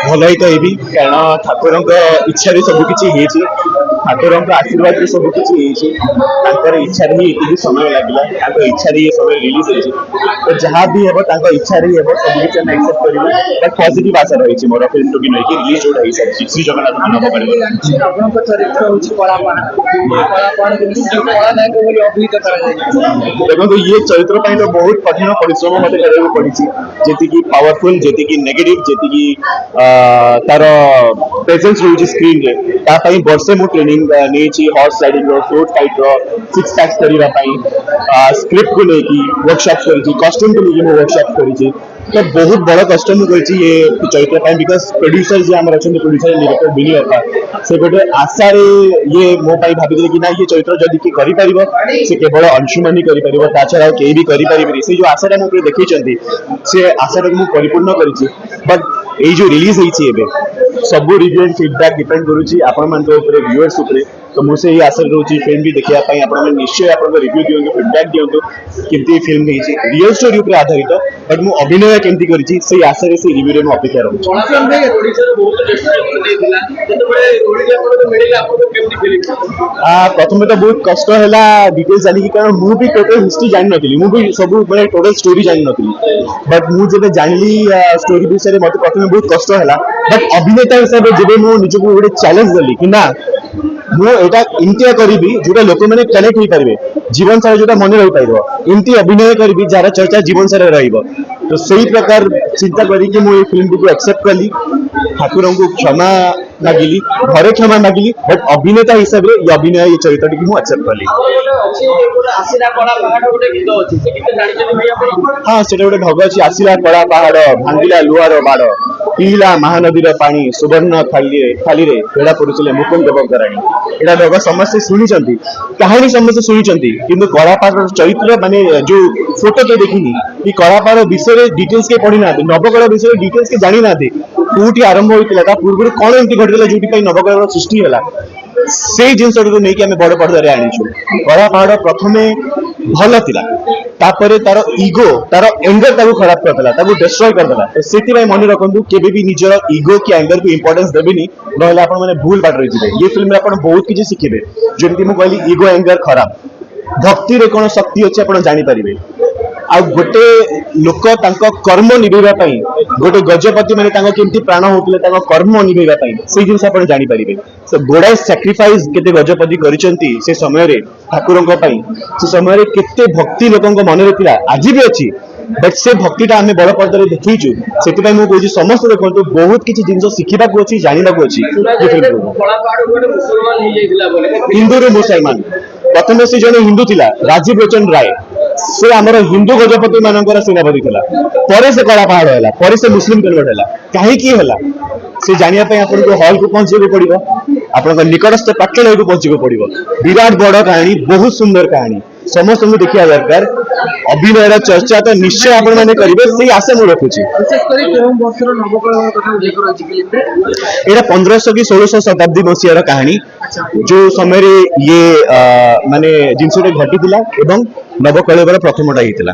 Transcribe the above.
भल ही कहबी कारण ठाकुर इच्छा सबकि ठाकुर आशीर्वाद सबकि इच्छा ही ये समय लगे इच्छा ये समय रिलीज हो तो जहाँ भी हम इच्छा ही हम सब किसी एक्सेप्ट कर बट पॉजिटिव आशा रही मोर फिल्म टू नहीं रिलीज जोड़ा हो सारी श्री जगन्नाथ मानव देखो ये चरित्र तो बहुत कठिन परिश्रम मत पड़ी जी पावरफुल जी नेगेटिव जी तार प्रेजेंस रोज स्क्रीन रे वर्षे मु ट्रेनिंग नहीं horse riding float fight six packs करने स्क्रिप्ट को लेकिन वर्कशॉप्स करी कॉस्ट्यूम को लेकिन वर्कशॉप करी तो बहुत बड़ा कष्ट मुझे ये चरित्र बिकज प्रोड्यूसर जी आम अच्छा प्रोड्यूसर डायरेक्टर बिनी अखा से गोटे आशा ये मो भाभी कि ना ये चरित्र जदि किए कर से केवल अंशुमान ही कर छड़ा कहीं भी करें से जो आशा मुझे देखी से आशा को परिपूर्ण करी बट ये जो रिलीज होती सब रिव्यू एंड फीडबैक डिपेंड करुँच आपण व्यूअर्स तो मुझे ये आशा रोचे फिल्म भी देखापी आप निश्चय आप रिव्यू दिखाँ फीडबैक दिखाँ केमती फिल्म नहीं रियल स्टोरी पर आधारित बट मुझे अभिनय केमती करी से आशा से रिव्यू में अपेक्षा रही प्रथम तो बहुत कष्ट है डिटेल्स जानी कारण मुझे टोटल हिस्ट्री जानी नी मुझे सब मैं टोटल स्टोरी जानी नी बट मुझे जानी स्टोरी विषय मत प्रथम बहुत कष्ट है बट अभिनेता हिसाब से जब मुझे निजक गोटे चैलेंज देली कि ना मुझा इमतिया करी जोटा लोक मैंने कनेक्ट हो पारे जीवन सारा जो मन रही पार इमती अभिनय करी जार चर्चा जीवन सारा तो सही प्रकार चिंता करके मुझे फिल्म को एक्सेप्ट कली ठाकुर को क्षमा मागिली घरे क्षमा मागिली बट अभिनेता हिसाब से ये अभिनय ये चरित्र की मुझे एक्सेप्ट कली हाँ से गोटे ढग अच्छी आसला कला पहाड़ भांगिला लुहार बाड़ पीला महानदी पानी सुवर्ण थाली भेड़ा पड़ुले मुकुंद देवकराणी यहाँ ढग समस्ते शुणी कहानी समस्ते शुणी कि कलापाड़ चरित्र माने जो फोटो के देखनी कि कलापाड़ विषय डिटेल्स के पढ़ी ना नवकला विषय डिटेल्स के जानी ना कौटी आरंभ होता पूर्व कौन एमती घटला जो नवकला सृष्टि है से जिनस नहीं आम बड़ पर्दार आनीचु कलापाड़ प्रथम भल तापर तार इगो तार एंगर ताको खराब करदेला ताको डिस्ट्रॉय करदेला से मन रखु केबे भी निजर इगो की एंगर को इंपोर्टेंस देबेनी नहले आपण माने भूल बाट रही जिवे ये फिल्म रे आपण बहुत किछि सिखिबे जेमति मु कहली इगो एंगर खराब भक्ति रे कोन शक्ति अछि आपण जानि परिबे आ गोटे लोक तांको कर्म निभेबा पई गोटे गजपति माने तांको केमति प्राण होतले तांको कर्म निभेबा पई से जिंस आपण जानि परिबे से गोडा सैक्रिफाइस केते गजपति करिसंती से समय रे ठाकुरंको पई से समय रे केते भक्ति लोकंको मन रे थिला आज भी अछि बट से भक्तिटा आम बड़ पर्दार देखीचु से कहूँ समस्त देखो बहुत किसी जिन शिखा अच्छी जानवा हिंदू रू मुसलमान प्रथम से जड़े हिंदू थिला राजीव लोचन राय से आमर हिंदू गजपति मानकर सेनापति थिला पर से कला पहाड़ है पर से मुस्लिम कन्वर्ट है कहीं से जानापी आपको हॉल को पहुंचे पड़ो आप निकटस्थ पाठशाला को पहुंचे पड़ो विराट बड़ कहानी बहुत सुंदर कहानी समस्त देखा दरकार अभिनय चर्चा तो निश्चय आपण मैंने करेंगे से आशा मुझे रखुची यहाँ 1500 कि 1600 शताब्दी मसीहार कहानी जो समय ये माने जिनस घटी नवकलेवर प्रथमटा होता।